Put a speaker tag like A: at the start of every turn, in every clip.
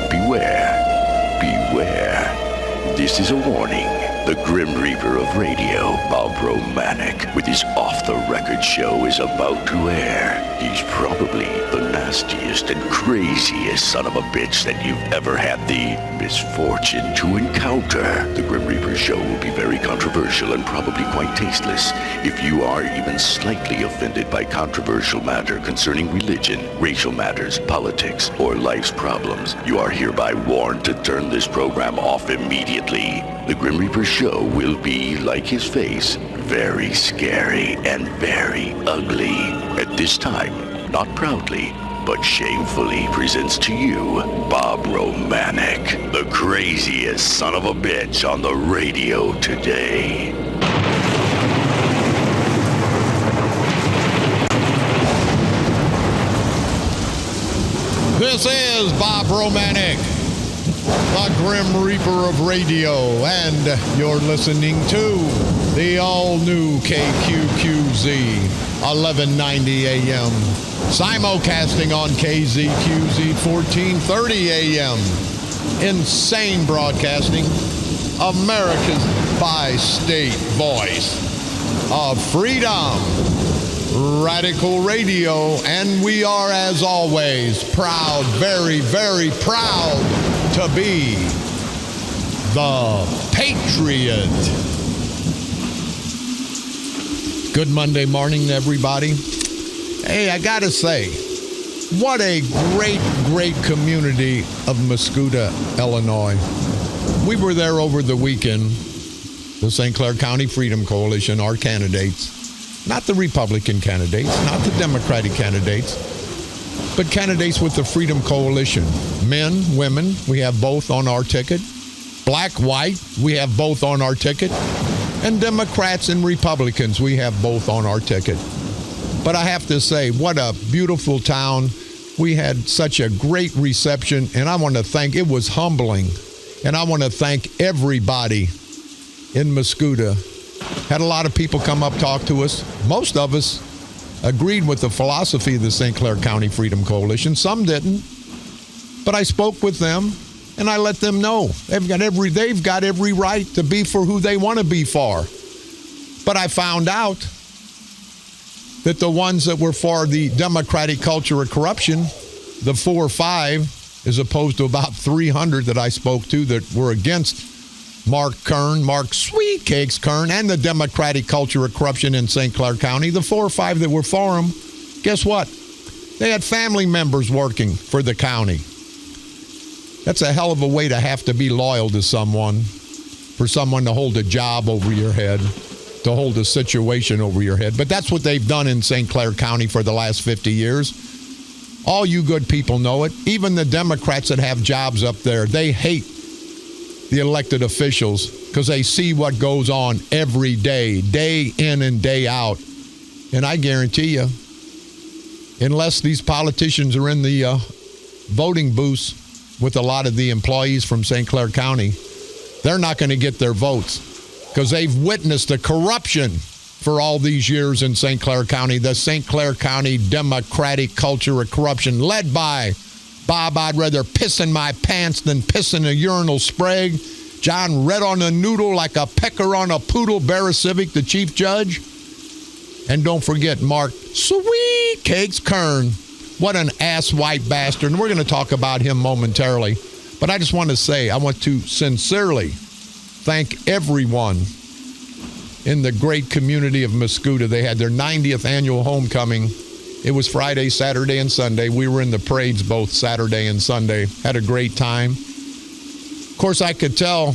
A: beware, beware. This is a warning. The Grim Reaper of radio, Bob Romanik, with his off-the-record show is about to air. He's probably the nastiest and craziest son of a bitch that you've ever had the misfortune to encounter. The Grim Reaper show will be very controversial and probably quite tasteless. If you are even slightly offended by controversial matter concerning religion, racial matters, politics, or life's problems, you are hereby warned to turn this program off immediately. The Grim Reaper show will be, like his face, very scary and very ugly. At this time, not proudly, but shamefully presents to you Bob Romanik, the craziest son of a bitch on the radio today.
B: This is Bob Romanik, the Grim Reaper of radio, and you're listening to the all-new KQQZ 1190 AM, simulcasting on KZQZ 1430 AM. Insane broadcasting, America's bi-state voice of freedom, radical radio, and we are, as always, proud, very, very proud to be the Patriot. Good Monday morning, everybody. Hey, I gotta say, what a great, great community of Mascoutah, Illinois. We were there over the weekend, the St. Clair County Freedom Coalition, our candidates, not the Republican candidates, not the Democratic candidates, but candidates with the Freedom Coalition. Men, women, we have both on our ticket. Black, white, we have both on our ticket. And Democrats and Republicans, we have both on our ticket. But I have to say, what a beautiful town. We had such a great reception, and I want to thank, it was humbling. And I want to thank everybody in Mascoutah. Had a lot of people come up, talk to us. Most of us agreed with the philosophy of the St. Clair County Freedom Coalition. Some didn't. But I spoke with them, and I let them know they've got every right to be for who they want to be for. But I found out that the ones that were for the democratic culture of corruption, the 4 or 5, as opposed to about 300 that I spoke to that were against Mark Sweetcakes Kern, and the democratic culture of corruption in St. Clair County, the 4 or 5 that were for him, guess what? They had family members working for the county. That's a hell of a way to have to be loyal to someone, for someone to hold a job over your head, to hold a situation over your head. But that's what they've done in St. Clair County for the last 50 years. All you good people know it. Even the Democrats that have jobs up there, they hate the elected officials because they see what goes on every day, day in and day out. And I guarantee you, unless these politicians are in the voting booths with a lot of the employees from St. Clair County, they're not going to get their votes because they've witnessed the corruption for all these years in St. Clair County, the St. Clair County democratic culture of corruption led by Bob, I'd rather piss in my pants than piss in a urinal spray. John Red on a noodle like a pecker on a poodle, Barra Civic, the chief judge. And don't forget Mark Sweet Cakes Kern. What an ass white bastard. And we're going to talk about him momentarily. But I just want to say, I want to sincerely thank everyone in the great community of Mascoutah. They had their 90th annual homecoming. It was Friday, Saturday, and Sunday. We were in the parades both Saturday and Sunday. Had a great time. Of course, I could tell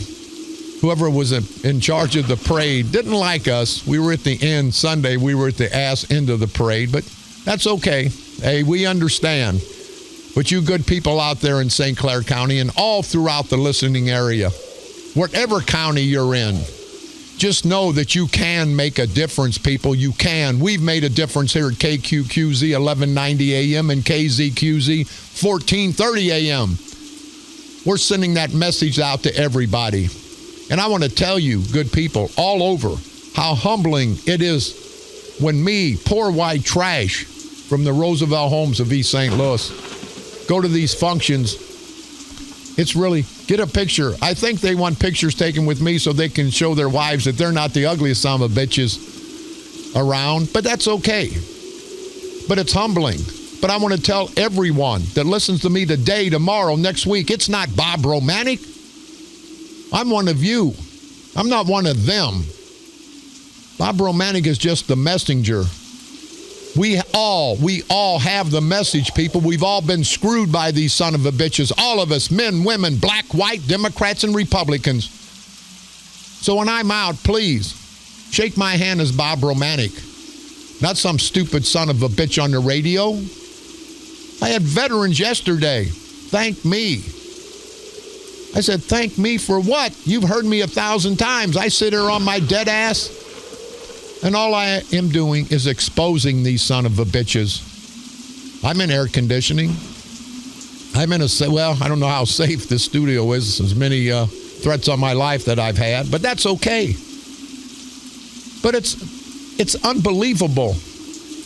B: whoever was in charge of the parade didn't like us. We were at the end Sunday. We were at the ass end of the parade, but that's okay. Hey, we understand. But you good people out there in St. Clair County and all throughout the listening area, whatever county you're in, just know that you can make a difference, people. You can. We've made a difference here at KQQZ 1190 AM and KZQZ 1430 AM. We're sending that message out to everybody. And I want to tell you, good people, all over, how humbling it is when me, poor white trash from the Roosevelt Homes of East St. Louis, go to these functions It's really, get a picture. I think they want pictures taken with me so they can show their wives that they're not the ugliest son of a bitches around. But that's okay. But it's humbling. But I want to tell everyone that listens to me today, tomorrow, next week, it's not Bob Romanik. I'm one of you. I'm not one of them. Bob Romanik is just the messenger. We all have the message, people. We've all been screwed by these son of a bitches. All of us, men, women, black, white, Democrats, and Republicans. So when I'm out, please, shake my hand as Bob Romanik. Not some stupid son of a bitch on the radio. I had veterans yesterday thank me. I said, thank me for what? You've heard me 1,000 times. I sit here on my dead ass, and all I am doing is exposing these son of a bitches. I'm in air conditioning. I'm in I don't know how safe this studio is. There's many threats on my life that I've had, but that's okay. But it's unbelievable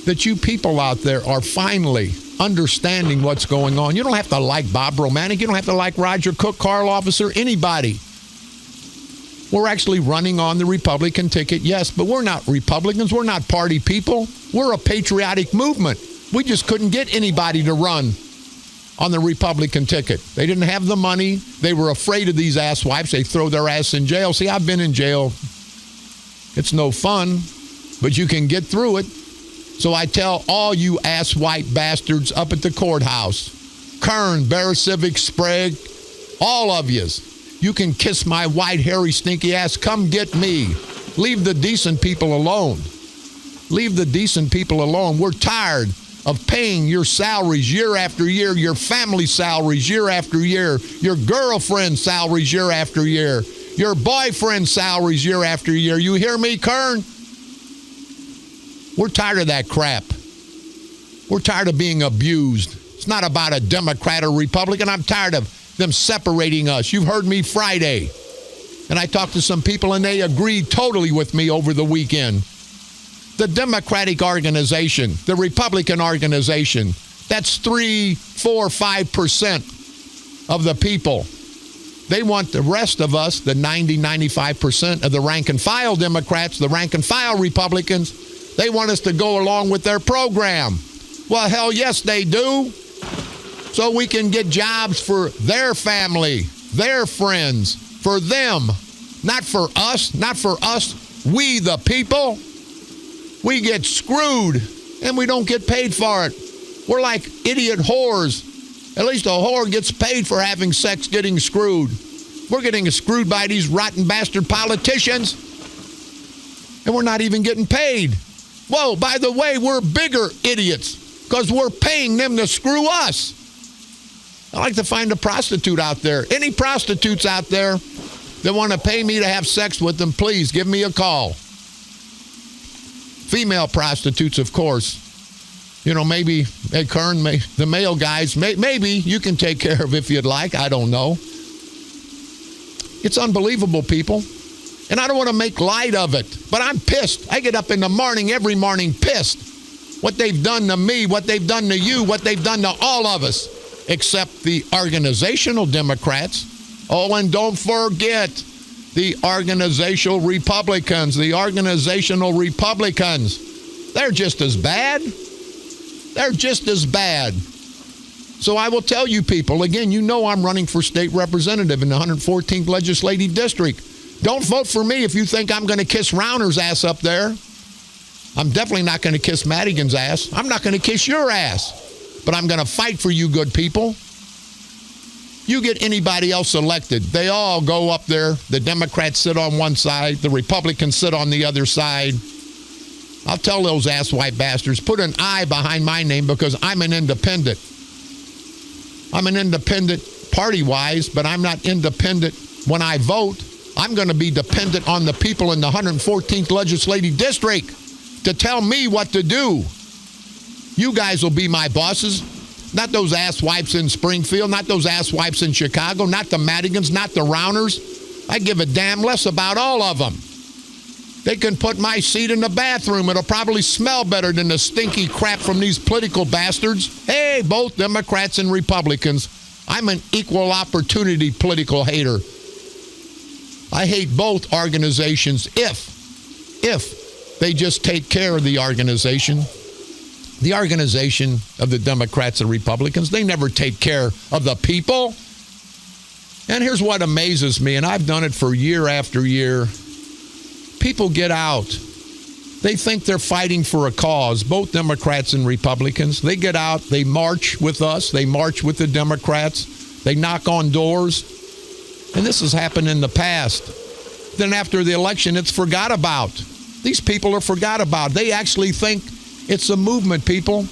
B: that you people out there are finally understanding what's going on. You don't have to like Bob Romanik. You don't have to like Roger Cook, Carl Officer, anybody. We're actually running on the Republican ticket, yes, but we're not Republicans. We're not party people. We're a patriotic movement. We just couldn't get anybody to run on the Republican ticket. They didn't have the money. They were afraid of these asswipes. They throw their ass in jail. See, I've been in jail. It's no fun, but you can get through it. So I tell all you asswipe bastards up at the courthouse, Kern, Bear Civic, Sprague, all of yous, you can kiss my white, hairy, stinky ass. Come get me. Leave the decent people alone. Leave the decent people alone. We're tired of paying your salaries year after year, your family salaries year after year, your girlfriend salaries year after year, your boyfriend salaries year after year. You hear me, Kern? We're tired of that crap. We're tired of being abused. It's not about a Democrat or Republican. I'm tired of them separating us. You've heard me Friday. And I talked to some people, and they agreed totally with me over the weekend. The Democratic organization, the Republican organization, that's 3, 4, 5% of the people. They want the rest of us, the 90, 95% of the rank and file Democrats, the rank and file Republicans, they want us to go along with their program. Well, hell yes, they do. So we can get jobs for their family, their friends, for them. Not for us, we the people. We get screwed, and we don't get paid for it. We're like idiot whores. At least a whore gets paid for having sex getting screwed. We're getting screwed by these rotten bastard politicians, and we're not even getting paid. Whoa, by the way, we're bigger idiots because we're paying them to screw us. I like to find a prostitute out there. Any prostitutes out there that want to pay me to have sex with them, please give me a call. Female prostitutes, of course. You know, maybe, hey, Kern, the male guys, maybe you can take care of if you'd like. I don't know. It's unbelievable, people. And I don't want to make light of it, but I'm pissed. I get up in the morning, every morning, pissed. What they've done to me, what they've done to you, what they've done to all of us, except the organizational Democrats. Oh, and don't forget the organizational Republicans. The organizational Republicans. They're just as bad. They're just as bad. So I will tell you people, again, you know I'm running for state representative in the 114th Legislative District. Don't vote for me if you think I'm going to kiss Rauner's ass up there. I'm definitely not going to kiss Madigan's ass. I'm not going to kiss your ass. But I'm going to fight for you good people. You get anybody else elected, they all go up there. The Democrats sit on one side. The Republicans sit on the other side. I'll tell those asswipe bastards, put an I behind my name because I'm an independent. I'm an independent party-wise, but I'm not independent when I vote. I'm going to be dependent on the people in the 114th Legislative District to tell me what to do. You guys will be my bosses, not those asswipes in Springfield, not those asswipes in Chicago, not the Madigans, not the Rauners. I give a damn less about all of them. They can put my seat in the bathroom. It'll probably smell better than the stinky crap from these political bastards. Hey, both Democrats and Republicans. I'm an equal opportunity political hater. I hate both organizations if they just take care of the organization. The organization of the Democrats and Republicans, they never take care of the people. And here's what amazes me, and I've done it for year after year. People get out. They think they're fighting for a cause, both Democrats and Republicans. They get out, they march with us, they march with the Democrats, they knock on doors. And this has happened in the past. Then after the election, it's forgot about. These people are forgot about. They actually think it's a movement, people.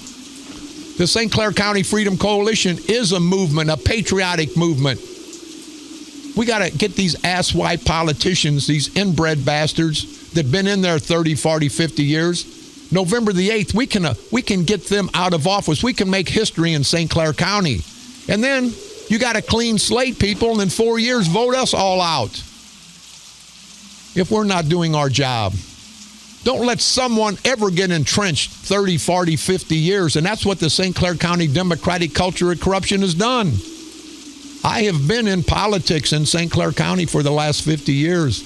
B: The St. Clair County Freedom Coalition is a movement, a patriotic movement. We got to get these asswipe politicians, these inbred bastards that have been in there 30, 40, 50 years. November the 8th, we can get them out of office. We can make history in St. Clair County. And then you got a clean slate, people, and in 4 years, vote us all out. If we're not doing our job. Don't let someone ever get entrenched 30, 40, 50 years. And that's what the St. Clair County Democratic culture of corruption has done. I have been in politics in St. Clair County for the last 50 years.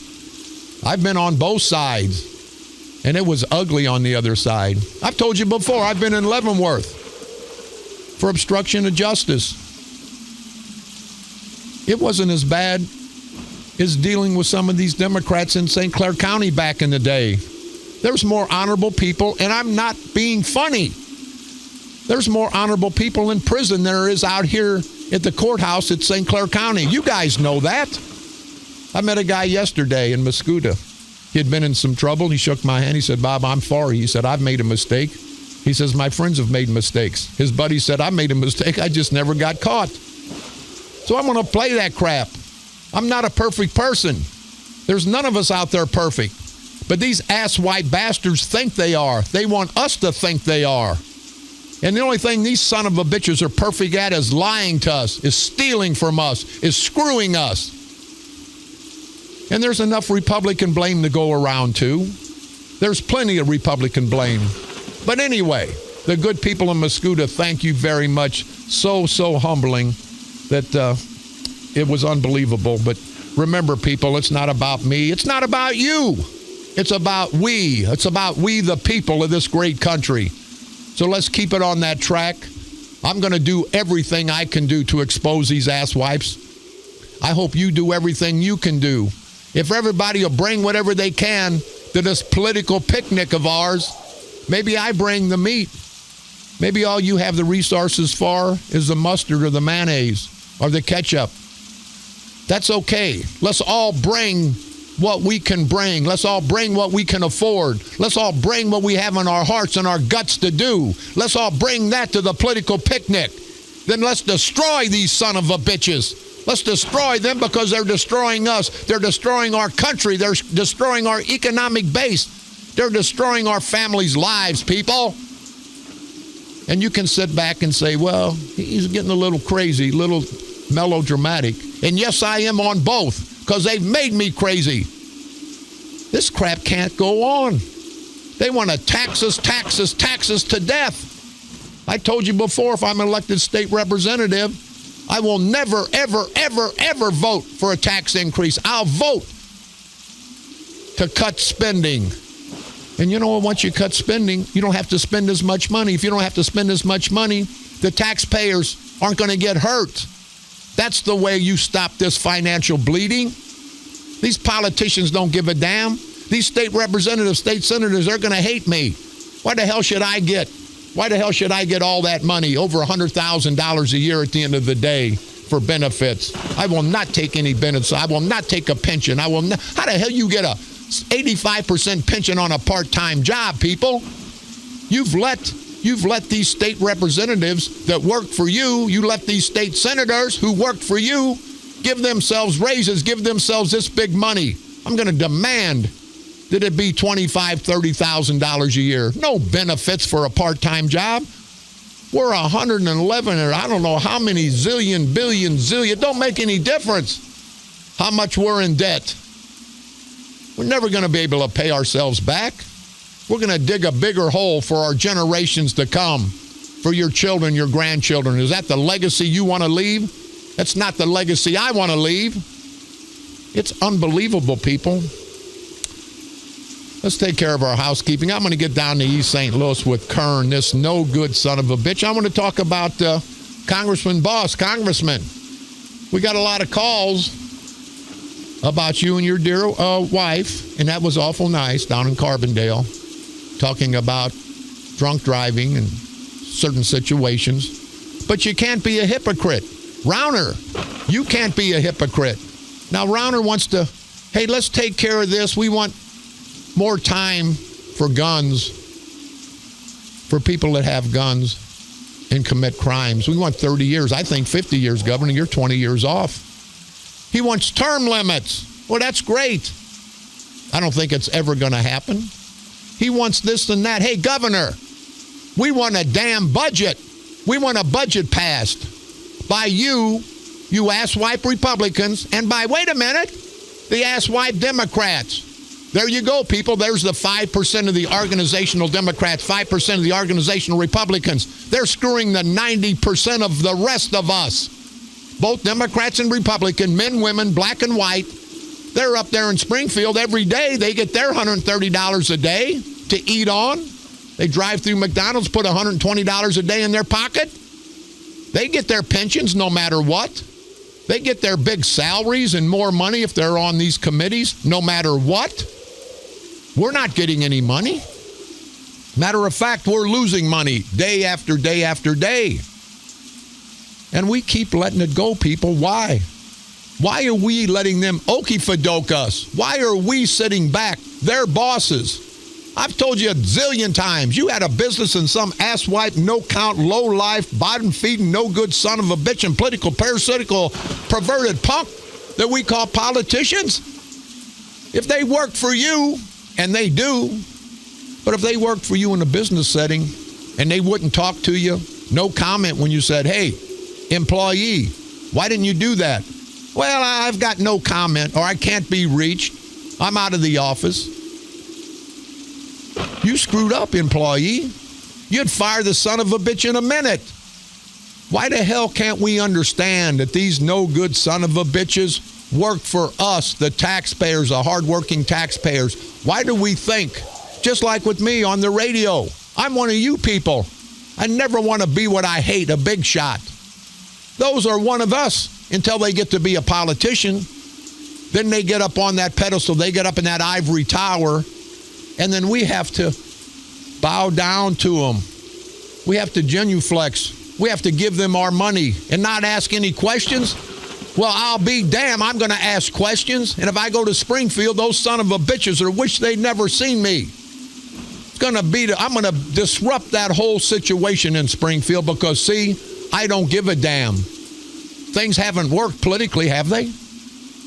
B: I've been on both sides, and it was ugly on the other side. I've told you before, I've been in Leavenworth for obstruction of justice. It wasn't as bad as dealing with some of these Democrats in St. Clair County back in the day. There's more honorable people, and I'm not being funny. There's more honorable people in prison than there is out here at the courthouse at St. Clair County. You guys know that. I met a guy yesterday in Mascoutah. He had been in some trouble. He shook my hand. He said, Bob, I'm sorry. He said, I've made a mistake. He says, my friends have made mistakes. His buddy said, I made a mistake. I just never got caught. So I'm going to play that crap. I'm not a perfect person. There's none of us out there perfect. But these asswipe bastards think they are. They want us to think they are. And the only thing these son of a bitches are perfect at is lying to us, is stealing from us, is screwing us. And there's enough Republican blame to go around, too. There's plenty of Republican blame. But anyway, the good people in Mascoutah, thank you very much. So humbling that it was unbelievable. But remember, people, it's not about me. It's not about you. It's about we. It's about we, the people of this great country. So let's keep it on that track. I'm going to do everything I can do to expose these asswipes. I hope you do everything you can do. If everybody will bring whatever they can to this political picnic of ours, maybe I bring the meat. Maybe all you have the resources for is the mustard or the mayonnaise or the ketchup. That's okay. Let's all bring what we can bring. Let's all bring what we can afford. Let's all bring what we have in our hearts and our guts to do. Let's all bring that to the political picnic. Then let's destroy these son of a bitches. Let's destroy them because they're destroying us. They're destroying our country. They're destroying our economic base. They're destroying our families' lives, people. And you can sit back and say, well, he's getting a little crazy, a little melodramatic. And yes, I am on both. Because they've made me crazy. This crap can't go on. They want to tax us to death. I told you before, if I'm an elected state representative, I will never, ever vote for a tax increase. I'll vote to cut spending. And you know what? Once you cut spending, you don't have to spend as much money. If you don't have to spend as much money, the taxpayers aren't going to get hurt. That's the way you stop this financial bleeding. These politicians don't give a damn. These state representatives, state senators, they're going to hate me. Why the hell should I get all that money, over $100,000 a year at the end of the day for benefits? I will not take any benefits. I will not take a pension. I will not. How the hell you get a 85% pension on a part-time job, people? You've let these state representatives that work for you, you let these state senators who work for you give themselves raises, give themselves this big money. I'm going to demand that it be $25,000, $30,000 a year. No benefits for a part-time job. We're 111 or I don't know how many zillion, billion, zillion. Don't make any difference how much we're in debt. We're never going to be able to pay ourselves back. We're going to dig a bigger hole for our generations to come, for your children, your grandchildren. Is that the legacy you want to leave? That's not the legacy I want to leave. It's unbelievable, people. Let's take care of our housekeeping. I'm going to get down to East St. Louis with Kern, this no good son of a bitch. I want to talk about Congressman Boss. Congressman, we got a lot of calls about you and your dear wife, and that was awful nice down in Carbondale, talking about drunk driving and certain situations. But you can't be a hypocrite. Rauner, you can't be a hypocrite. Now, Rauner wants to, hey, let's take care of this. We want more time for guns, for people that have guns and commit crimes. We want 30 years. I think 50 years, Governor. You're 20 years off. He wants term limits. Well, that's great. I don't think it's ever going to happen. He wants this and that. Hey, Governor, we want a damn budget. We want a budget passed by you asswipe Republicans, and by, wait a minute, the asswipe Democrats. There you go, people. There's the 5% of the organizational Democrats, 5% of the organizational Republicans. They're screwing the 90% of the rest of us. Both Democrats and Republican, men, women, black and white. They're up there in Springfield every day. They get their $130 a day to eat on. They drive through McDonald's, put $120 a day in their pocket. They get their pensions no matter what. They get their big salaries and more money if they're on these committees no matter what. We're not getting any money. Matter of fact, we're losing money day after day after day. And we keep letting it go, people. Why? Why are we letting them okey-fadoke us? Why are we sitting back? They're bosses. I've told you a zillion times. You had a business and some asswipe, no-count, low-life, bottom-feeding, no-good son of a bitch and political, parasitical, perverted punk that we call politicians. If they work for you, and they do, but if they worked for you in a business setting and they wouldn't talk to you, no comment when you said, hey, employee, why didn't you do that? Well, I've got no comment, or I can't be reached. I'm out of the office. You screwed up, employee. You'd fire the son of a bitch in a minute. Why the hell can't we understand that these no good son of a bitches work for us, the taxpayers, the hardworking taxpayers? Why do we think, just like with me on the radio, I'm one of you people. I never want to be what I hate, a big shot. Those are one of us until they get to be a politician. Then they get up on that pedestal. They get up in that ivory tower. And then we have to bow down to them. We have to genuflex. We have to give them our money and not ask any questions. Well, I'll be damned. I'm going to ask questions. And if I go to Springfield, those son of a bitches are wish they'd never seen me. I'm going to disrupt that whole situation in Springfield because, see, I don't give a damn. Things haven't worked politically, have they?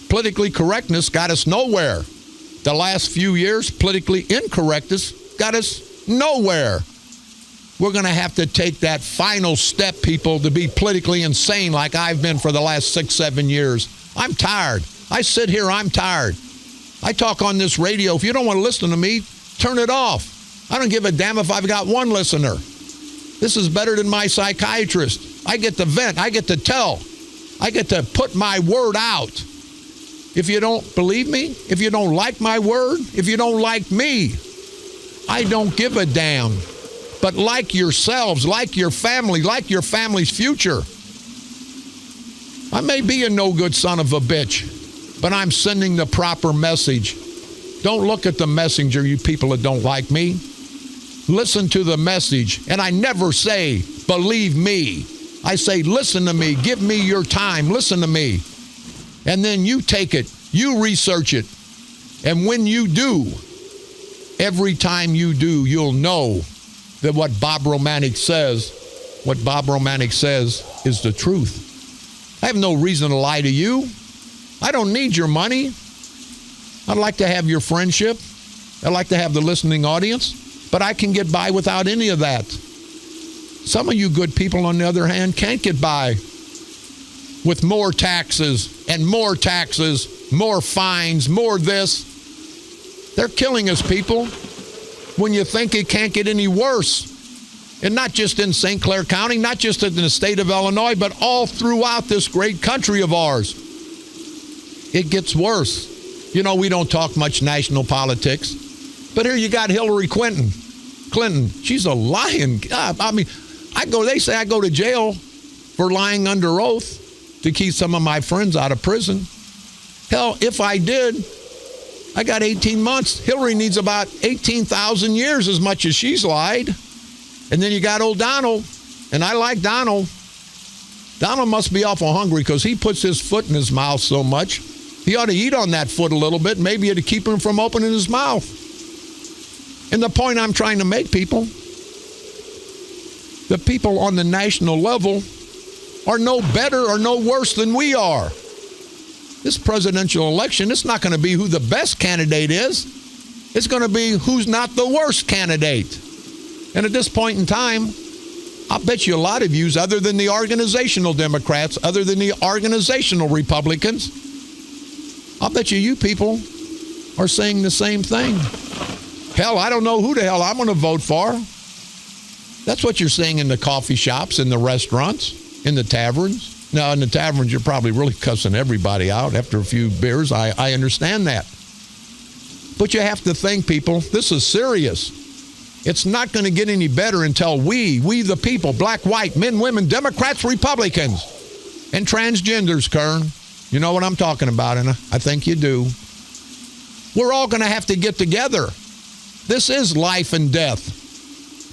B: Politically correctness got us nowhere. The last few years, politically incorrectness got us nowhere. We're going to have to take that final step, people, to be politically insane like I've been for the last 6-7 years. I'm tired. I sit here, I'm tired. I talk on this radio. If you don't want to listen to me, turn it off. I don't give a damn if I've got one listener. This is better than my psychiatrist. I get to vent. I get to tell. I get to put my word out. If you don't believe me, if you don't like my word, if you don't like me, I don't give a damn. But like yourselves, like your family, like your family's future. I may be a no-good son of a bitch, but I'm sending the proper message. Don't look at the messenger, you people that don't like me. Listen to the message. And I never say, believe me. I say, listen to me. Give me your time. Listen to me. And then you take it. You research it. And when you do, every time you do, you'll know that what Bob Romanik says is the truth. I have no reason to lie to you. I don't need your money. I'd like to have your friendship. I'd like to have the listening audience. But I can get by without any of that. Some of you good people, on the other hand, can't get by with more taxes, more fines, more this. They're killing us, people. When you think it can't get any worse, And not just in St. Clair County, not just in the state of Illinois, but all throughout this great country of ours. It gets worse. You know, we don't talk much national politics. But here you got Hillary Clinton. She's a lying. I mean, they say I go to jail for lying under oath to keep some of my friends out of prison. Hell, if I did, I got 18 months. Hillary needs about 18,000 years as much as she's lied. And then you got old Donald, and I like Donald. Donald must be awful hungry because he puts his foot in his mouth so much. He ought to eat on that foot a little bit, maybe to keep him from opening his mouth. And the point I'm trying to make, people, the people on the national level are no better or no worse than we are. This presidential election, it's not going to be who the best candidate is. It's going to be who's not the worst candidate. And at this point in time, I'll bet you a lot of yous, other than the organizational Democrats, other than the organizational Republicans, I'll bet you people are saying the same thing. Hell, I don't know who the hell I'm going to vote for. That's what you're saying in the coffee shops, in the restaurants, in the taverns. Now, in the taverns, you're probably really cussing everybody out after a few beers. I understand that. But you have to think, people, this is serious. It's not going to get any better until we the people, black, white, men, women, Democrats, Republicans, and transgenders, Kern. You know what I'm talking about, and I think you do. We're all going to have to get together. This is life and death.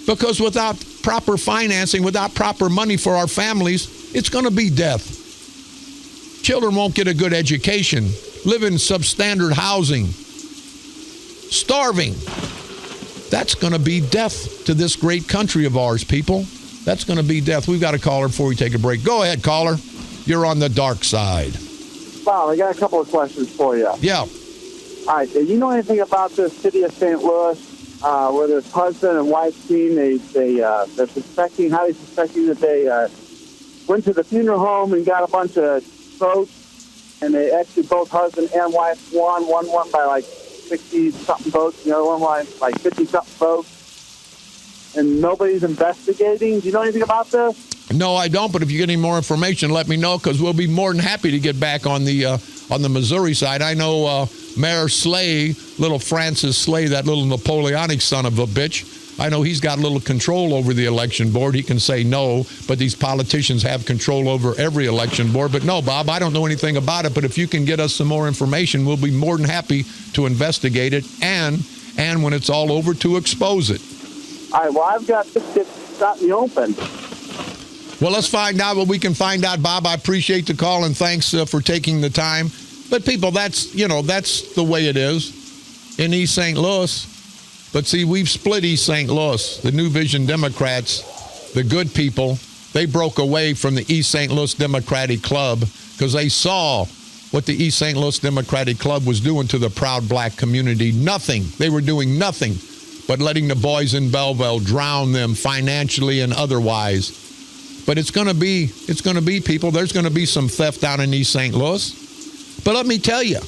B: Because without proper financing, without proper money for our families, it's going to be death. Children won't get a good education, live in substandard housing, starving. That's going to be death to this great country of ours, people. That's going to be death. We've got a caller before we take a break. Go ahead, caller. You're on the dark side.
C: Bob, I got a couple of questions for you.
B: Yeah.
C: All right. Do you know anything about the city of St. Louis, where this husband and wife team, they're suspecting that they went to the funeral home and got a bunch of votes, and they actually both husband and wife won. One won by like 60-something votes, the other one won like 50-something votes, and nobody's investigating. Do you know anything about this?
B: No, I don't, but if you get any more information, let me know, because we'll be more than happy to get back on the Missouri side. I know Mayor Slay, little Francis Slay, that little Napoleonic son of a bitch, I know he's got a little control over the election board. He can say no, but these politicians have control over every election board. But no, Bob, I don't know anything about it, but if you can get us some more information, we'll be more than happy to investigate it and when it's all over, to expose it.
C: All right, well, I've got this out in the open.
B: Well, let's find out what we can find out, Bob. I appreciate the call, and thanks for taking the time. But people, that's the way it is in East St. Louis. But see, we've split East St. Louis. The New Vision Democrats, the good people, they broke away from the East St. Louis Democratic Club because they saw what the East St. Louis Democratic Club was doing to the proud black community. Nothing. They were doing nothing but letting the boys in Belleville drown them financially and otherwise. But it's going to be people. There's going to be some theft down in East St. Louis. But let me tell you,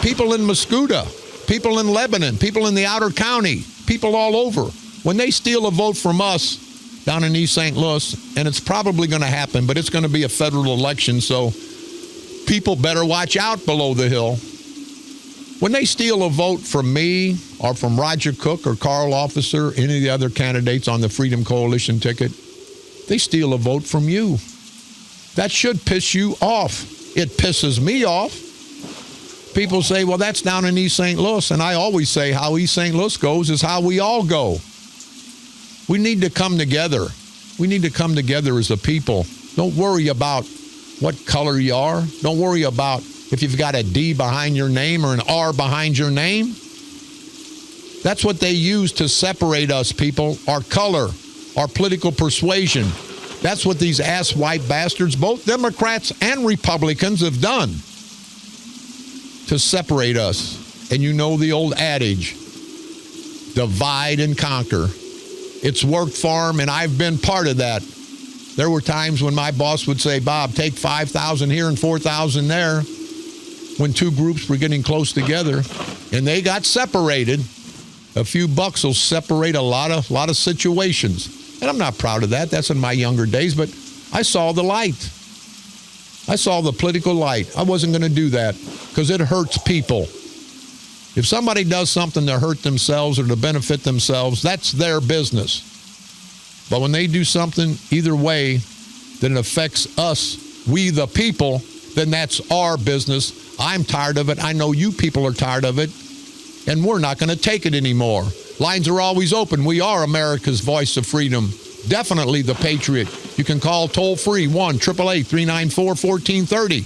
B: people in Mascouda, people in Lebanon, people in the outer county, people all over, when they steal a vote from us down in East St. Louis, and it's probably going to happen, but it's going to be a federal election, so people better watch out below the hill. When they steal a vote from me or from Roger Cook or Carl Officer, any of the other candidates on the Freedom Coalition ticket, they steal a vote from you. That should piss you off. It pisses me off. People say, well, that's down in East St. Louis. And I always say how East St. Louis goes is how we all go. We need to come together. We need to come together as a people. Don't worry about what color you are. Don't worry about if you've got a D behind your name or an R behind your name. That's what they use to separate us, people. Our color, our political persuasion. That's what these ass white bastards, both Democrats and Republicans, have done to separate us. And you know the old adage, divide and conquer. It's worked for them, and I've been part of that. There were times when my boss would say, Bob, take 5,000 here and 4,000 there, when two groups were getting close together, and they got separated. A few bucks will separate a lot of situations. And I'm not proud of that. That's in my younger days, but I saw the light. I saw the political light. I wasn't going to do that because it hurts people. If somebody does something to hurt themselves or to benefit themselves, that's their business. But when they do something either way that affects us, we the people, then that's our business. I'm tired of it. I know you people are tired of it. And we're not going to take it anymore. Lines are always open. We are America's voice of freedom. Definitely the Patriot. You can call toll-free 1-888-394-1430.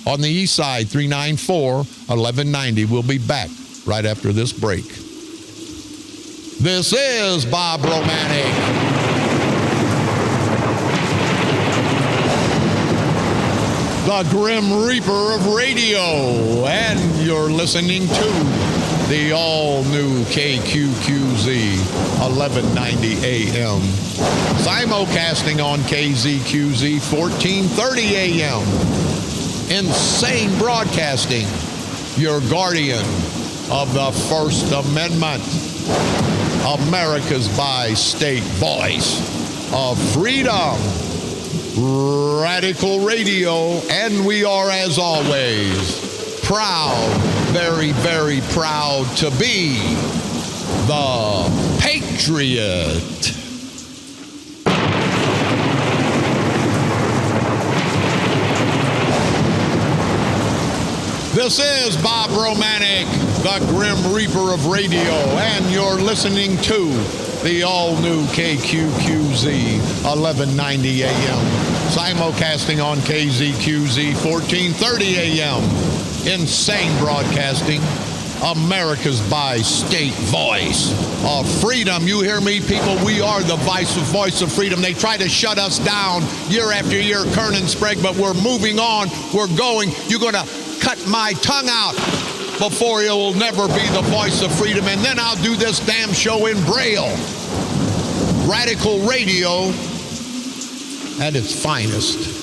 B: On the east side, 394-1190. We'll be back right after this break. This is Bob Romanik. The Grim Reaper of radio, and you're listening to the all-new KQQZ 1190 AM, simulcasting on KZQZ 1430 AM. Insane Broadcasting, your guardian of the First Amendment, America's bi-state voice of freedom. Radical Radio, and we are, as always, proud, very, very proud to be the Patriot. This is Bob Romanik, the Grim Reaper of radio, and you're listening to the all-new KQQZ 1190 AM, simulcasting on KZQZ 1430 AM. Insane Broadcasting, America's bi-state voice of freedom. You hear me, people? We are the voice of freedom. They try to shut us down year after year, Kernan Sprague, but we're moving on. We're going. You're going to cut my tongue out before it will never be the voice of freedom. And then I'll do this damn show in Braille. Radical Radio at its finest.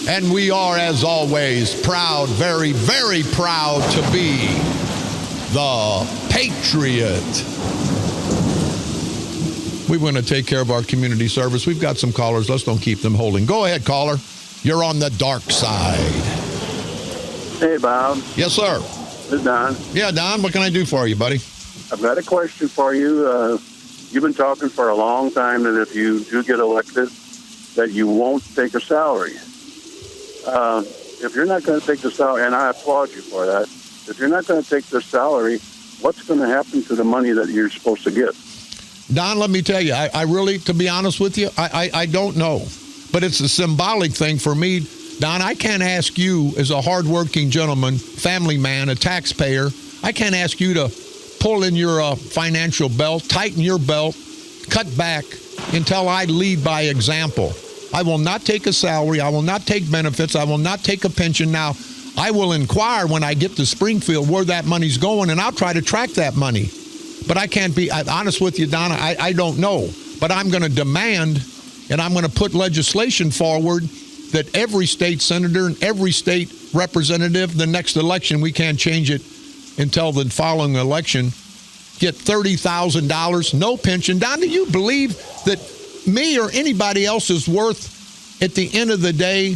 B: And we are, as always, proud, very, very proud to be the Patriot. We want to take care of our community service. We've got some callers. Let's don't keep them holding. Go ahead, caller. You're on the dark side.
C: Hey, Bob.
B: Yes, sir.
C: This is Don.
B: Yeah, Don, what can I do for you, buddy?
C: I've got a question for you. You've been talking for a long time that if you do get elected, that you won't take a salary. If you're not going to take the salary, and I applaud you for that, if you're not going to take the salary, what's going to happen to the money that you're supposed to get?
B: Don, let me tell you, I really, to be honest with you, I don't know. But it's a symbolic thing for me. Don, I can't ask you as a hardworking gentleman, family man, a taxpayer, I can't ask you to pull in your financial belt, tighten your belt, cut back until I lead by example. I will not take a salary. I will not take benefits. I will not take a pension. Now, I will inquire when I get to Springfield where that money's going, and I'll try to track that money. But I can't be honest with you, Donna, I don't know. But I'm going to demand, and I'm going to put legislation forward that every state senator and every state representative, the next election, we can't change it until the following election, get $30,000, no pension. Don, do you believe that me or anybody else is worth, at the end of the day,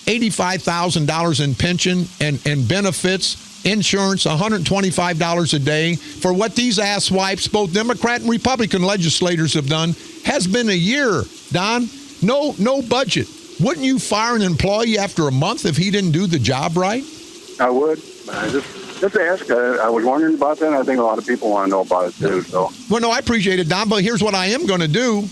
B: $85,000 in pension and benefits, insurance, $125 a day for what these asswipes, both Democrat and Republican legislators have done, has been a year, Don. No budget. Wouldn't you fire an employee after a month if he didn't do the job right?
C: I would. Just ask. I was wondering about that, and I think a lot of people want to know about it, too. So.
B: Well, no, I appreciate it, Don, but here's what I am going to do.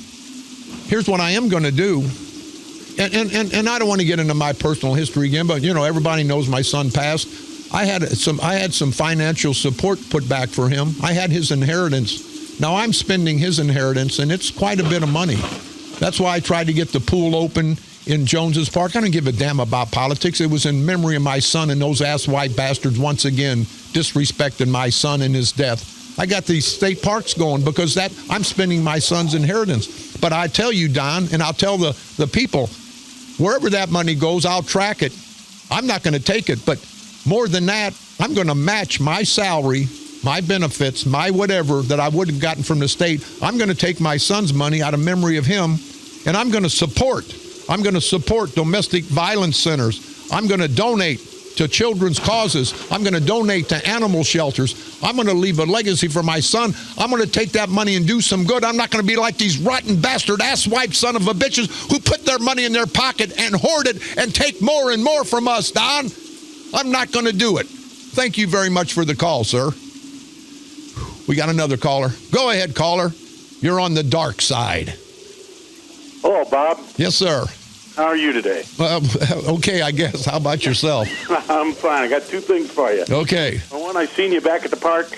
B: And I don't want to get into my personal history again, but, everybody knows my son passed. I had some financial support put back for him. I had his inheritance. Now I'm spending his inheritance, and it's quite a bit of money. That's why I tried to get the pool open in Jones's Park. I don't give a damn about politics. It was in memory of my son, and those asswipe bastards once again disrespected my son in his death. I got these state parks going because I'm spending my son's inheritance. But I tell you, Don, and I'll tell the people, wherever that money goes, I'll track it. I'm not going to take it. But more than that, I'm going to match my salary, my benefits, my whatever that I would have gotten from the state. I'm going to take my son's money out of memory of him And I'm going to support domestic violence centers. I'm going to donate to children's causes. I'm going to donate to animal shelters. I'm going to leave a legacy for my son. I'm going to take that money and do some good. I'm not going to be like these rotten bastard asswipe son of a bitches who put their money in their pocket and hoard it and take more and more from us, Don. I'm not going to do it. Thank you very much for the call, sir. We got another caller. Go ahead, caller. You're on the dark side.
D: Hello, Bob.
B: Yes, sir.
D: How are you today?
B: Okay, I guess. How about yourself?
D: I'm fine. I got two things for you.
B: Okay.
D: One, I seen you back at the park,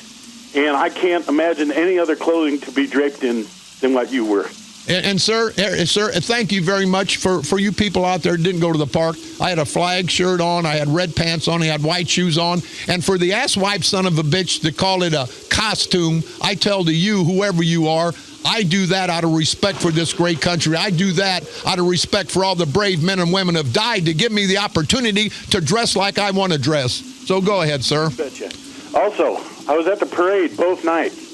D: and I can't imagine any other clothing to be draped in than what you were.
B: And sir, thank you very much for you people out there who didn't go to the park. I had a flag shirt on. I had red pants on. I had white shoes on. And for the asswipe son of a bitch to call it a costume, I tell to you, whoever you are, I do that out of respect for this great country. I do that out of respect for all the brave men and women who have died to give me the opportunity to dress like I want to dress. So go ahead, sir.
D: Betcha. Also, I was at the parade both nights.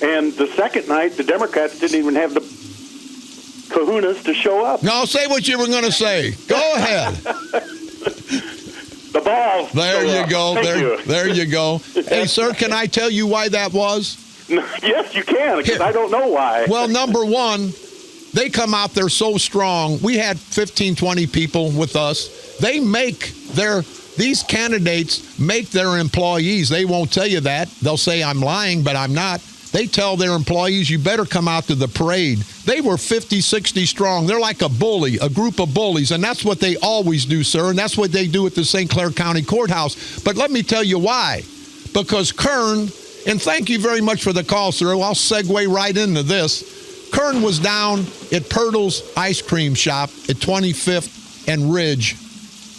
D: And the second night, the Democrats didn't even have the kahunas to show up.
B: No, say what you were going to say. Go ahead.
D: The balls.
B: There you go. There you go. Hey, sir, can I tell you why that was?
D: Yes, you can, because I don't know why.
B: Well, number one, they come out there so strong. We had 15, 20 people with us. These candidates make their employees. They won't tell you that. They'll say I'm lying, but I'm not. They tell their employees, you better come out to the parade. They were 50, 60 strong. They're like a bully, a group of bullies, and that's what they always do, sir, and that's what they do at the St. Clair County Courthouse. But let me tell you why. Because Kern, and thank you very much for the call, sir. I'll segue right into this. Kern was down at Pirtle's Ice Cream Shop at 25th and Ridge,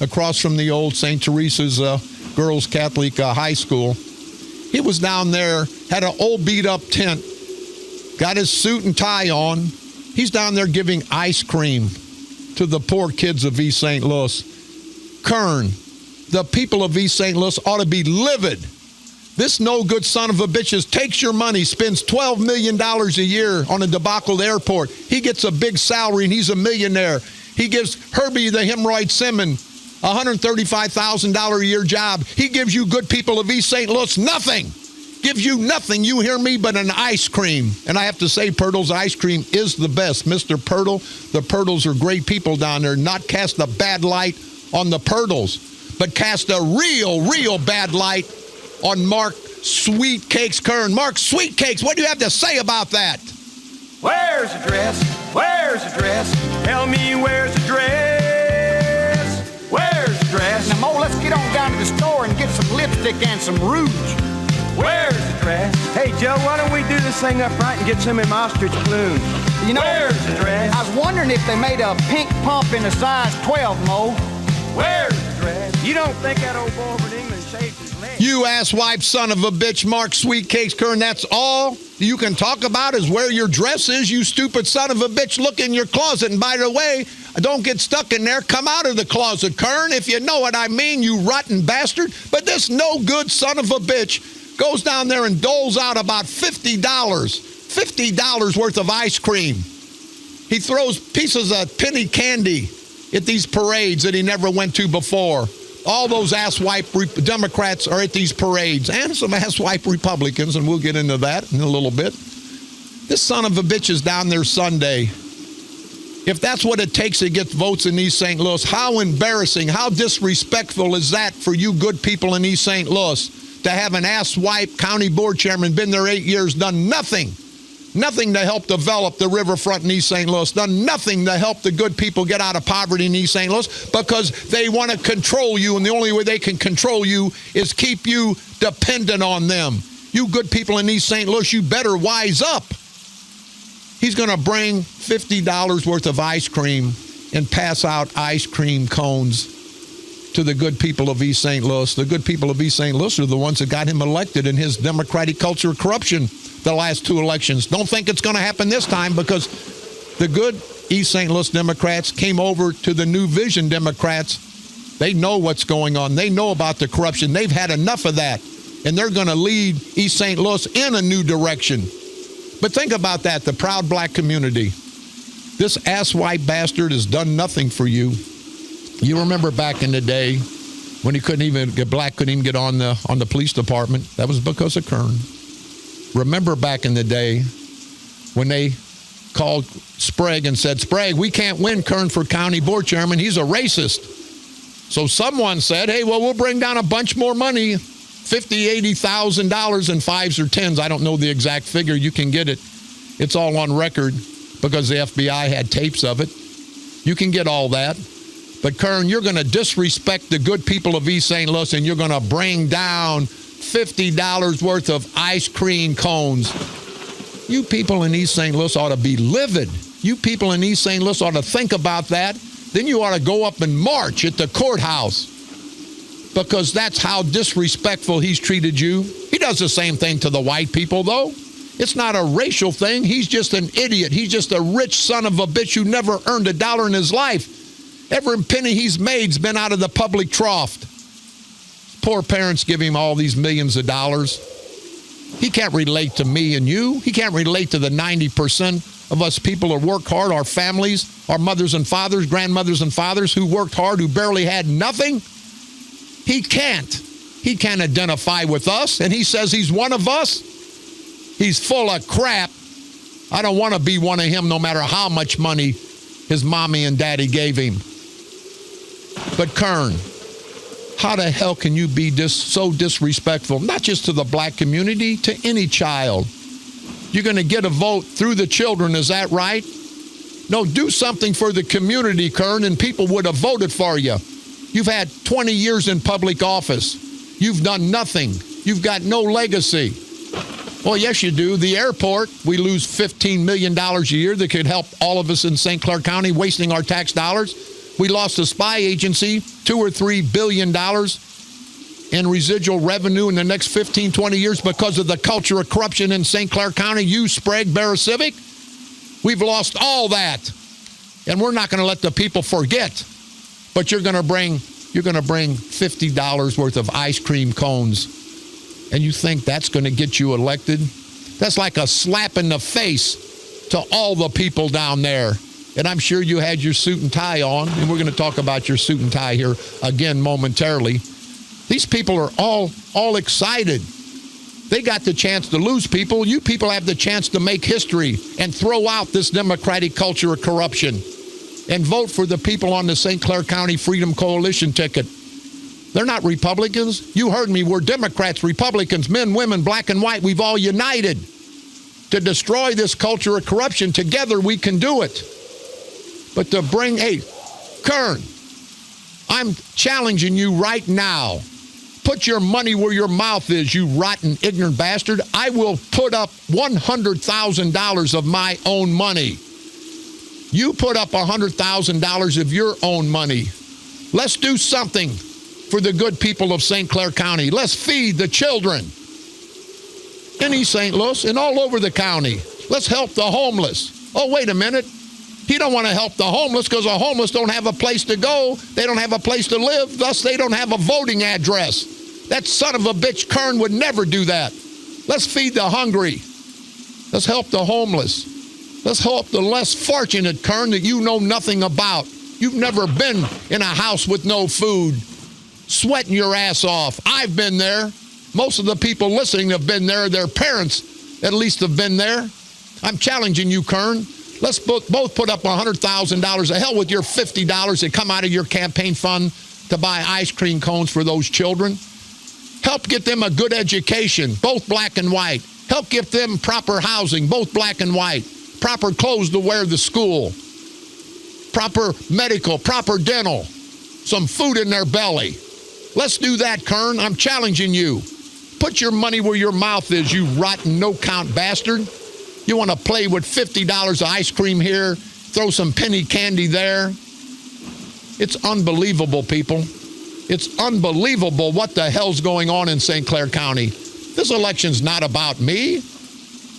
B: across from the old St. Teresa's Girls Catholic High School. He was down there, had an old beat-up tent, got his suit and tie on. He's down there giving ice cream to the poor kids of East St. Louis. Kern, the people of East St. Louis ought to be livid. This no-good son of a bitch takes your money, spends $12 million a year on a debacle airport. He gets a big salary, and he's a millionaire. He gives Herbie the Hemorrhoid Simmons a $135,000 a year job. He gives you good people of East St. Louis nothing. Gives you nothing, you hear me, but an ice cream. And I have to say, Pirtle's ice cream is the best. Mr. Pirtle, the Pirtles are great people down there. Not cast a bad light on the Pirtles, but cast a real bad light on Mark Sweet Cakes Kern. Mark Sweet Cakes, what do you have to say about that?
E: Where's the dress? Where's the dress? Tell me where's the dress? Where's the dress?
F: Now, Mo, let's get on down to the store and get some lipstick and some rouge.
E: Where's the dress? Hey, Joe, why don't we do this thing up right and get some in my ostrich balloons?
F: You know,
E: where's the dress?
F: I was wondering if they made a pink pump in a size 12, Mo.
E: Where's the dress? You don't think that old boy over in England shaved his leg?
B: You asswipe son of a bitch, Mark Sweet Cakes Kern, that's all you can talk about is where your dress is, you stupid son of a bitch. Look in your closet, and by the way, don't get stuck in there. Come out of the closet, Kern, if you know what I mean, you rotten bastard. But this no-good son of a bitch goes down there and doles out about $50 worth of ice cream. He throws pieces of penny candy at these parades that he never went to before. All those asswipe Democrats are at these parades, and some asswipe Republicans, and we'll get into that in a little bit. This son of a bitch is down there Sunday. If that's what it takes to get votes in East St. Louis, how embarrassing, how disrespectful is that for you good people in East St. Louis to have an asswipe county board chairman, been there 8 years, done nothing to help develop the riverfront in East St. Louis, done nothing to help the good people get out of poverty in East St. Louis because they want to control you, and the only way they can control you is keep you dependent on them. You good people in East St. Louis, you better wise up. He's going to bring $50 worth of ice cream and pass out ice cream cones to the good people of East St. Louis. The good people of East St. Louis are the ones that got him elected in his democratic culture of corruption the last two elections. Don't think it's going to happen this time because the good East St. Louis Democrats came over to the New Vision Democrats. They know what's going on. They know about the corruption. They've had enough of that, and they're going to lead East St. Louis in a new direction. But think about that, the proud black community. This asswipe bastard has done nothing for you. You remember back in the day when he couldn't even get on the police department? That was because of Kern. Remember back in the day when they called Sprague and said, Sprague, we can't win Kern for county board chairman. He's a racist. So someone said, hey, well, we'll bring down a bunch more money, $50,000, $80,000 in 5s or 10s. I don't know the exact figure. You can get it. It's all on record because the FBI had tapes of it. You can get all that. But, Kern, you're going to disrespect the good people of East St. Louis, and you're going to bring down $50 worth of ice cream cones. You people in East St. Louis ought to be livid. You people in East St. Louis ought to think about that. Then you ought to go up and march at the courthouse because that's how disrespectful he's treated you. He does the same thing to the white people, though. It's not a racial thing. He's just an idiot. He's just a rich son of a bitch who never earned $1 in his life. Every penny he's made's been out of the public trough. Poor parents give him all these millions of dollars. He can't relate to me and you. He can't relate to the 90% of us people who work hard, our families, our mothers and fathers, grandmothers and fathers who worked hard, who barely had nothing. He can't. He can't identify with us, and he says he's one of us. He's full of crap. I don't want to be one of him no matter how much money his mommy and daddy gave him. But Kern, how the hell can you be so disrespectful, not just to the black community, to any child? You're going to get a vote through the children, is that right? No, do something for the community, Kern, and people would have voted for you. You've had 20 years in public office. You've done nothing. You've got no legacy. Well, yes, you do. The airport, we lose $15 million a year that could help all of us in St. Clair County, wasting our tax dollars. We lost a spy agency, $2 or $3 billion in residual revenue in the next 15, 20 years because of the culture of corruption in St. Clair County. You, Sprague, Bear Civic, we've lost all that. And we're not going to let the people forget. But you're going to bring $50 worth of ice cream cones. And you think that's going to get you elected? That's like a slap in the face to all the people down there. And I'm sure you had your suit and tie on, and we're going to talk about your suit and tie here again momentarily. These people are all excited. They got the chance to lose people. You people have the chance to make history and throw out this democratic culture of corruption and vote for the people on the St. Clair County Freedom Coalition ticket. They're not Republicans. You heard me. We're Democrats, Republicans, men, women, black and white. We've all united to destroy this culture of corruption. Together we can do it. But to bring, hey, Kern, I'm challenging you right now. Put your money where your mouth is, you rotten, ignorant bastard. I will put up $100,000 of my own money. You put up $100,000 of your own money. Let's do something for the good people of St. Clair County. Let's feed the children in East St. Louis and all over the county. Let's help the homeless. Oh, wait a minute. He don't want to help the homeless because the homeless don't have a place to go. They don't have a place to live. Thus, they don't have a voting address. That son of a bitch, Kern, would never do that. Let's feed the hungry. Let's help the homeless. Let's help the less fortunate, Kern, that you know nothing about. You've never been in a house with no food, sweating your ass off. I've been there. Most of the people listening have been there. Their parents at least have been there. I'm challenging you, Kern. Let's both put up $100,000. The hell with your $50 that come out of your campaign fund to buy ice cream cones for those children. Help get them a good education, both black and white. Help get them proper housing, both black and white. Proper clothes to wear to school. Proper medical, proper dental. Some food in their belly. Let's do that, Kern. I'm challenging you. Put your money where your mouth is, you rotten no-count bastard. You want to play with $50 of ice cream here, throw some penny candy there. It's unbelievable, people. It's unbelievable what the hell's going on in St. Clair County. This election's not about me.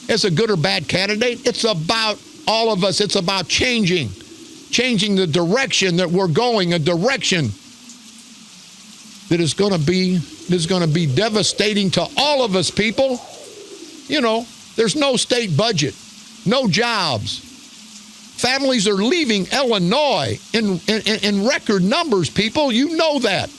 B: It's a good or bad candidate. It's about all of us. It's about changing the direction that we're going, a direction that is going to be devastating to all of us, people. You know, there's no state budget, no jobs. Families are leaving Illinois in record numbers, people. You know that.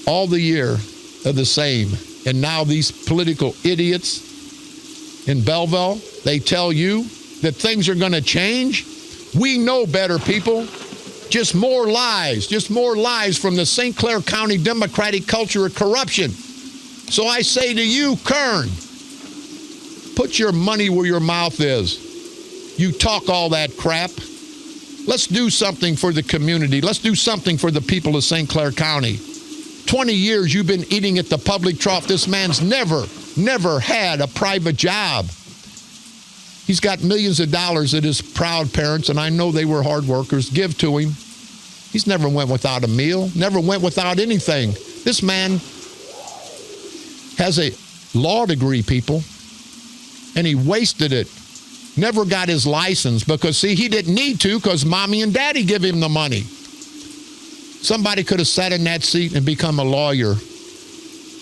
B: All the year are the same. And now these political idiots in Belleville, they tell you that things are going to change. We know better, people. Just more lies from the St. Clair County Democratic culture of corruption. So I say to you, Kern, put your money where your mouth is. You talk all that crap. Let's do something for the community. Let's do something for the people of St. Clair County. 20 years you've been eating at the public trough. This man's never had a private job. He's got millions of dollars that his proud parents, and I know they were hard workers, give to him. He's never went without a meal, never went without anything. This man has a law degree, people, and he wasted it. Never got his license because, see, he didn't need to because mommy and daddy give him the money. Somebody could have sat in that seat and become a lawyer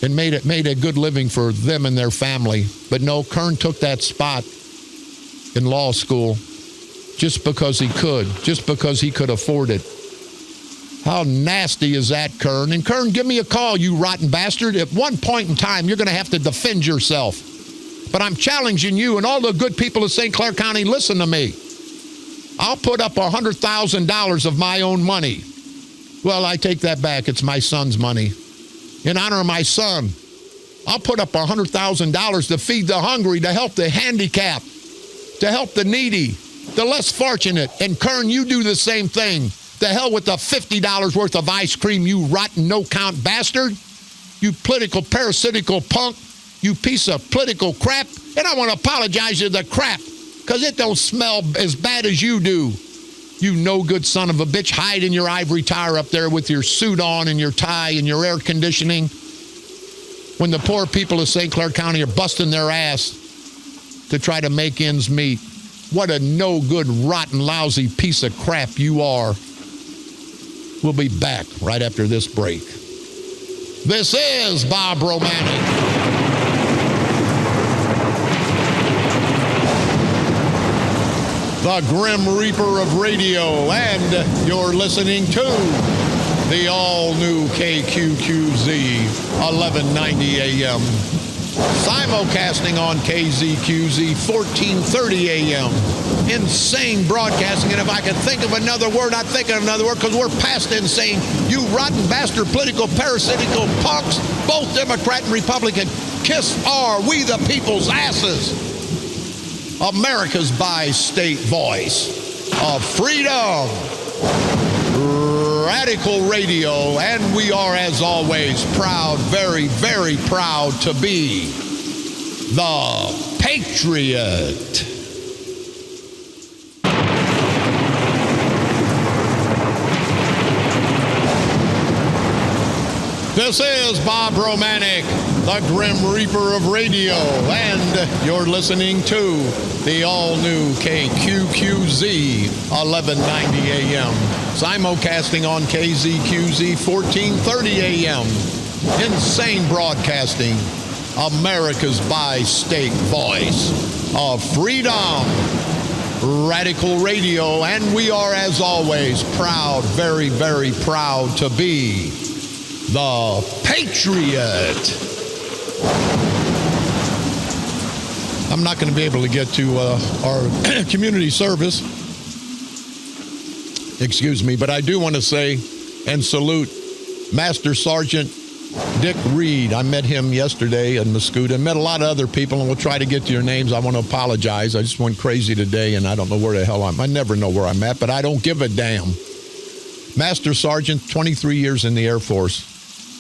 B: and made a good living for them and their family. But no, Kern took that spot in law school just because he could afford it. How nasty is that, Kern? And Kern, give me a call, you rotten bastard. At one point in time, you're going to have to defend yourself. But I'm challenging you and all the good people of St. Clair County, listen to me. I'll put up $100,000 of my own money. Well, I take that back. It's my son's money. In honor of my son, I'll put up $100,000 to feed the hungry, to help the handicapped, to help the needy, the less fortunate. And Kern, you do the same thing. The hell with the $50 worth of ice cream, you rotten no-count bastard. You political parasitical punk. You piece of political crap. And I want to apologize to the crap because it don't smell as bad as you do. You no-good son of a bitch, hide in your ivory tower up there with your suit on and your tie and your air conditioning when the poor people of St. Clair County are busting their ass to try to make ends meet. What a no-good, rotten, lousy piece of crap you are. We'll be back right after this break. This is Bob Romanik. The Grim Reaper of radio, and you're listening to the all-new KQQZ 1190 AM. Simulcasting on KZQZ 1430 AM. Insane broadcasting, and if I could think of another word, I'd think of another word, because we're past insane. You rotten bastard political parasitical punks, both Democrat and Republican, kiss we the people's asses. America's bi-state voice of freedom, radical radio, and we are, as always, proud, very, very proud to be the Patriot. This is Bob Romanik, the Grim Reaper of radio, and you're listening to the all-new KQQZ 1190 AM, simulcasting on KZQZ 1430 AM. Insane broadcasting, America's bi-state voice of freedom, radical radio, and we are, as always, proud, very, very proud to be the Patriot. I'm not going to be able to get to our community service. Excuse me, but I do want to say and salute Master Sergeant Dick Reed. I met him yesterday in Mascoutah. Met a lot of other people, and we'll try to get to your names. I want to apologize. I just went crazy today, and I don't know where the hell I never know where I'm at, but I don't give a damn. Master Sergeant, 23 years in the Air Force.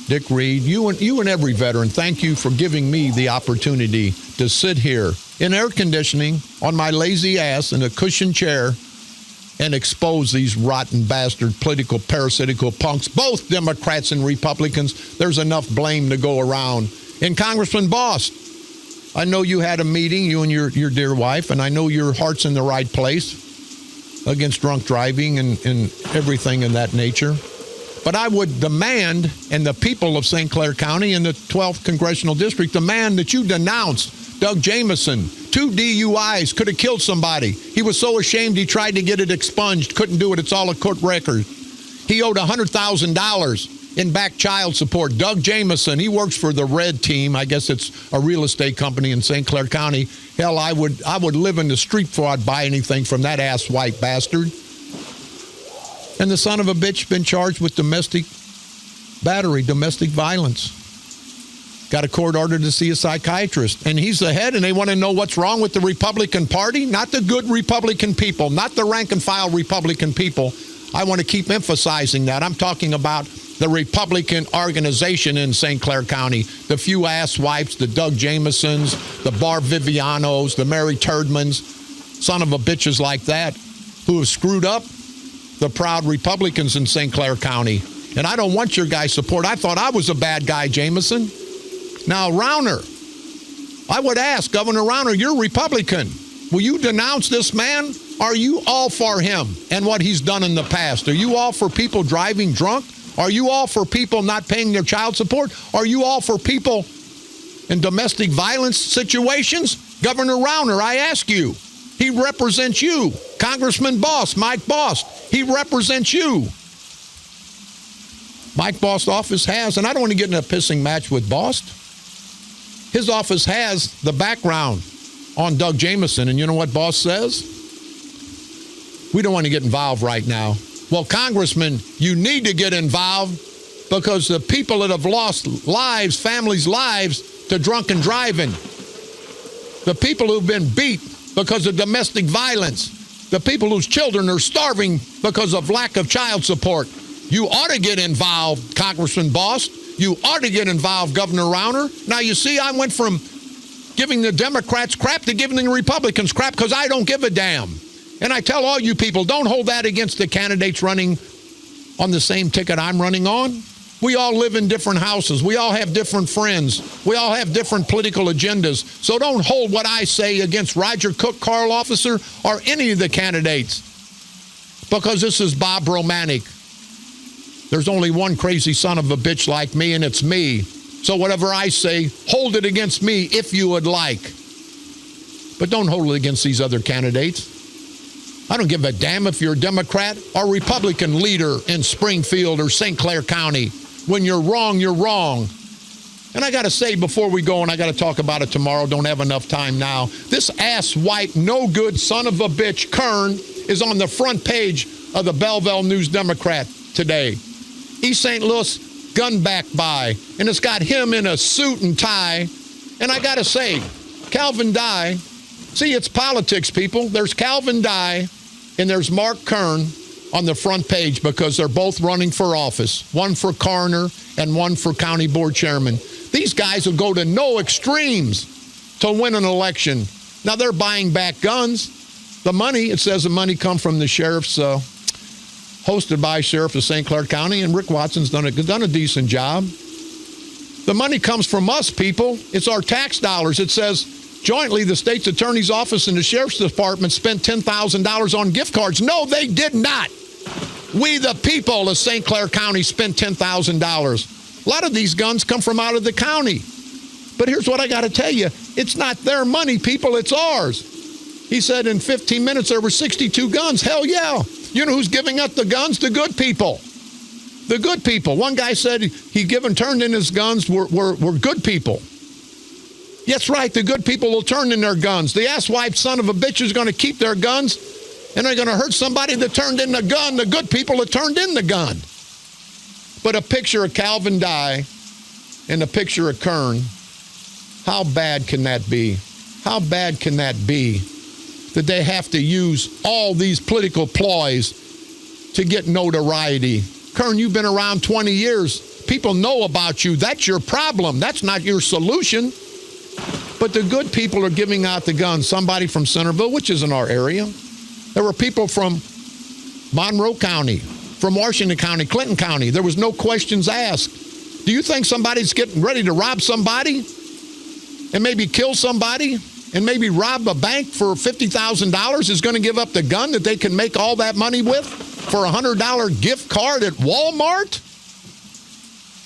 B: Dick Reed, you and every veteran, thank you for giving me the opportunity to sit here in air conditioning on my lazy ass in a cushioned chair and expose these rotten bastard political parasitical punks, both Democrats and Republicans. There's enough blame to go around. And Congressman Bost, I know you had a meeting, you and your dear wife, and I know your heart's in the right place against drunk driving and everything in that nature. But I would demand, and the people of St. Clair County and the 12th Congressional District demand, that you denounce Doug Jamieson, 2 DUIs, could have killed somebody. He was so ashamed he tried to get it expunged, couldn't do it. It's all a court record. He owed $100,000 in back child support. Doug Jamieson, he works for the Red Team. I guess it's a real estate company in St. Clair County. Hell, I would live in the street before I'd buy anything from that ass white bastard. And the son of a bitch been charged with domestic battery, domestic violence. Got a court order to see a psychiatrist. And he's the head, and they want to know what's wrong with the Republican Party? Not the good Republican people, not the rank-and-file Republican people. I want to keep emphasizing that. I'm talking about the Republican organization in St. Clair County. The few asswipes, the Doug Jamiesons, the Barb Vivianos, the Mary Turdmans, son of a bitches like that, who have screwed up the proud Republicans in St. Clair County. And I don't want your guys' support. I thought I was a bad guy, Jamieson. Now, Rauner, I would ask, Governor Rauner, you're Republican. Will you denounce this man? Are you all for him and what he's done in the past? Are you all for people driving drunk? Are you all for people not paying their child support? Are you all for people in domestic violence situations? Governor Rauner, I ask you. He represents you. Congressman Boss, Mike Boss, he represents you. Mike Boss' office has, and I don't want to get in a pissing match with Boss. His office has the background on Doug Jamieson, and you know what Boss says? We don't want to get involved right now. Well, Congressman, you need to get involved because the people that have lost lives, families' lives to drunken driving, the people who've been beat because of domestic violence, the people whose children are starving because of lack of child support. You ought to get involved, Congressman Boss. You ought to get involved, Governor Rauner. Now, you see, I went from giving the Democrats crap to giving the Republicans crap because I don't give a damn. And I tell all you people, don't hold that against the candidates running on the same ticket I'm running on. We all live in different houses. We all have different friends. We all have different political agendas. So don't hold what I say against Roger Cook, Carl Officer, or any of the candidates. Because this is Bob Romanik. There's only one crazy son of a bitch like me, and it's me. So whatever I say, hold it against me if you would like. But don't hold it against these other candidates. I don't give a damn if you're a Democrat or Republican leader in Springfield or St. Clair County. When you're wrong, you're wrong. And I got to say before we go, and I got to talk about it tomorrow, don't have enough time now, this ass-white, no-good son of a bitch, Kern, is on the front page of the Belleville News-Democrat today. East St. Louis gun back by, and it's got him in a suit and tie. And I got to say, Calvin Dye, see, it's politics, people. There's Calvin Dye and there's Mark Kern on the front page because they're both running for office, one for coroner and one for county board chairman. These guys will go to no extremes to win an election. Now, they're buying back guns. The money, it says the money come from the sheriff's hosted by Sheriff of St. Clair County, and Rick Watson's done a decent job. The money comes from us, people. It's our tax dollars. It says, jointly, the state's attorney's office and the sheriff's department spent $10,000 on gift cards. No, they did not. We, the people of St. Clair County, spent $10,000. A lot of these guns come from out of the county. But here's what I got to tell you. It's not their money, people. It's ours. He said in 15 minutes there were 62 guns. Hell yeah. You know who's giving up the guns? The good people. The good people. One guy said he turned in his guns were good people. Yes, right. The good people will turn in their guns. The asswipe son of a bitch is going to keep their guns, and they're going to hurt somebody that turned in the gun. The good people that turned in the gun. But a picture of Calvin Dye and a picture of Kern, how bad can that be? How bad can that be? That they have to use all these political ploys to get notoriety. Kern, you've been around 20 years. People know about you. That's your problem. That's not your solution. But the good people are giving out the guns. Somebody from Centerville, which isn't our area. There were people from Monroe County, from Washington County, Clinton County. There was no questions asked. Do you think somebody's getting ready to rob somebody and maybe kill somebody? And maybe rob a bank for $50,000 is going to give up the gun that they can make all that money with for a $100 gift card at Walmart?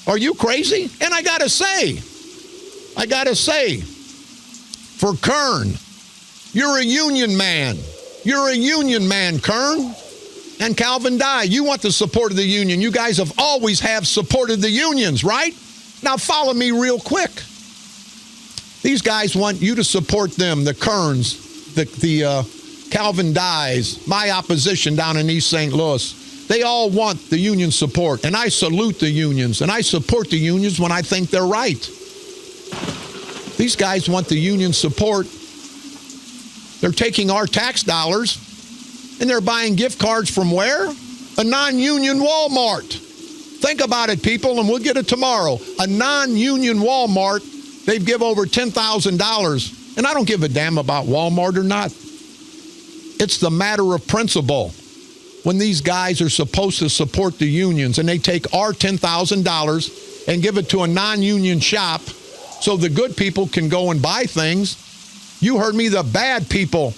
B: Are you crazy? And I got to say, for Kern. You're a union man. You're a union man, Kern. And Calvin Dye, you want the support of the union. You guys have always supported the unions, right? Now follow me real quick. These guys want you to support them, the Kerns, the Calvin Dyes, my opposition down in East St. Louis. They all want the union support, and I salute the unions, and I support the unions when I think they're right. These guys want the union support. They're taking our tax dollars, and they're buying gift cards from where? A non-union Walmart. Think about it, people, and we'll get it tomorrow. A non-union Walmart, they give over $10,000, and I don't give a damn about Walmart or not. It's the matter of principle. When these guys are supposed to support the unions and they take our $10,000 and give it to a non-union shop so the good people can go and buy things. You heard me, the bad people.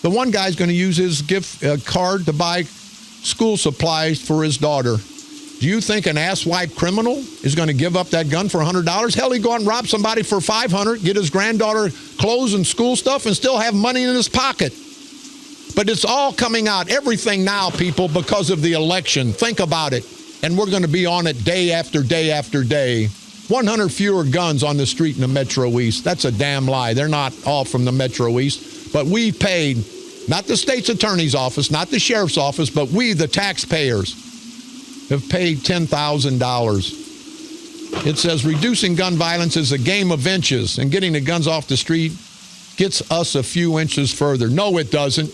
B: The one guy's going to use his gift card to buy school supplies for his daughter. Do you think an asswipe criminal is going to give up that gun for $100? Hell, he'd go out and rob somebody for $500, get his granddaughter clothes and school stuff, and still have money in his pocket. But it's all coming out, everything now, people, because of the election. Think about it. And we're going to be on it day after day after day. 100 fewer guns on the street in the Metro East. That's a damn lie. They're not all from the Metro East. But we paid, not the state's attorney's office, not the sheriff's office, but we, the taxpayers, have paid $10,000. It says reducing gun violence is a game of inches, and getting the guns off the street gets us a few inches further. No, it doesn't.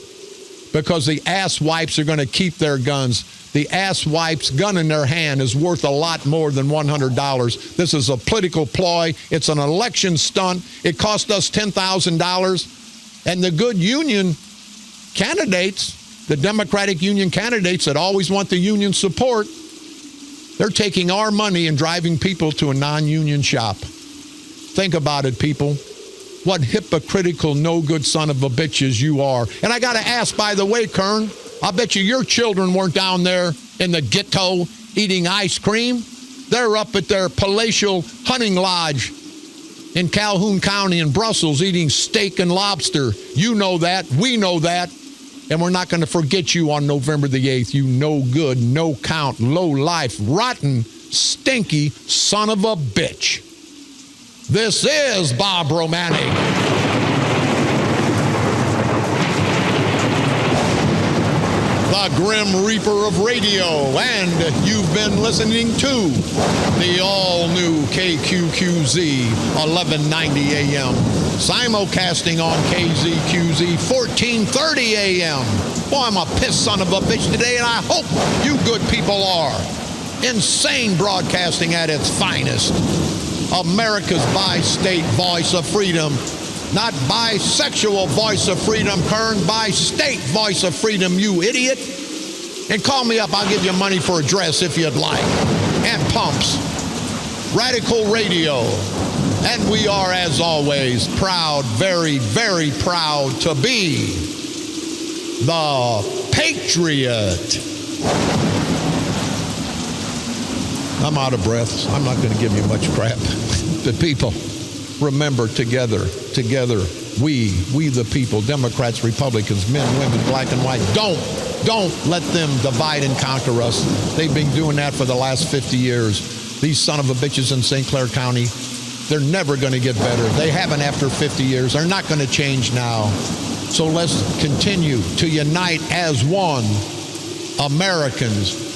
B: Because the asswipes are going to keep their guns. The asswipe's gun in their hand is worth a lot more than $100. This is a political ploy. It's an election stunt. It cost us $10,000. And the good union candidates, the Democratic union candidates that always want the union support, they're taking our money and driving people to a non-union shop. Think about it, people. What hypocritical, no-good son of a bitches you are. And I got to ask, by the way, Kern, I bet you your children weren't down there in the ghetto eating ice cream. They're up at their palatial hunting lodge in Calhoun County in Brussels eating steak and lobster. You know that. We know that. And we're not going to forget you on November the 8th, you no good, no count, low life, rotten, stinky son of a bitch. This is Bob Romanik. The Grim Reaper of radio, and you've been listening to the all-new KQQZ 1190 AM, simulcasting on KZQZ 1430 AM. Boy, I'm a pissed son of a bitch today, and I hope you good people are. Insane broadcasting at its finest. America's bi-state voice of freedom. Not bisexual voice of freedom, Kern. Bi-state voice of freedom, you idiot. And call me up. I'll give you money for a dress if you'd like. And pumps. Radical Radio. And we are, as always, proud, very, very proud to be the Patriot. I'm out of breath. I'm not going to give you much crap. The people, remember, together, we the people, Democrats, Republicans, men, women, black and white, don't let them divide and conquer us. They've been doing that for the last 50 years. These son of a bitches in St. Clair County, they're never going to get better. They haven't after 50 years. They're not going to change now. So let's continue to unite as one, Americans.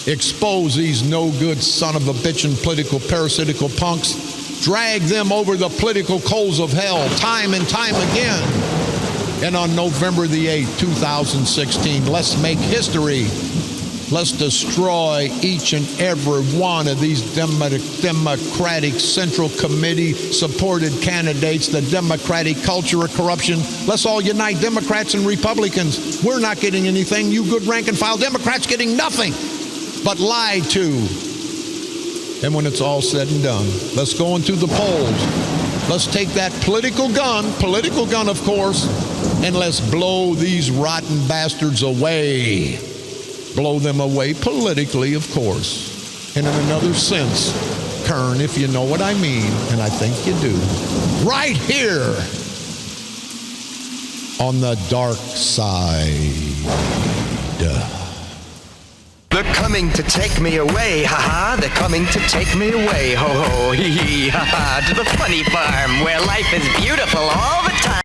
B: Expose these no-good son of a bitchin' political parasitical punks. Drag them over the political coals of hell time and time again. And on November the 8th, 2016, let's make history. Let's destroy each and every one of these Democratic Central Committee supported candidates, the Democratic culture of corruption. Let's all unite, Democrats and Republicans. We're not getting anything. You good rank and file Democrats getting nothing but lied to. And when it's all said and done, let's go into the polls. Let's take that political gun of course, and let's blow these rotten bastards away. Blow them away politically, of course. And in another sense, Kern, if you know what I mean, and I think you do, right here on the dark side.
G: They're coming to take me away, ha-ha. They're coming to take me away, ho-ho, hee-hee, ha-ha. To the funny farm where life is beautiful all the time.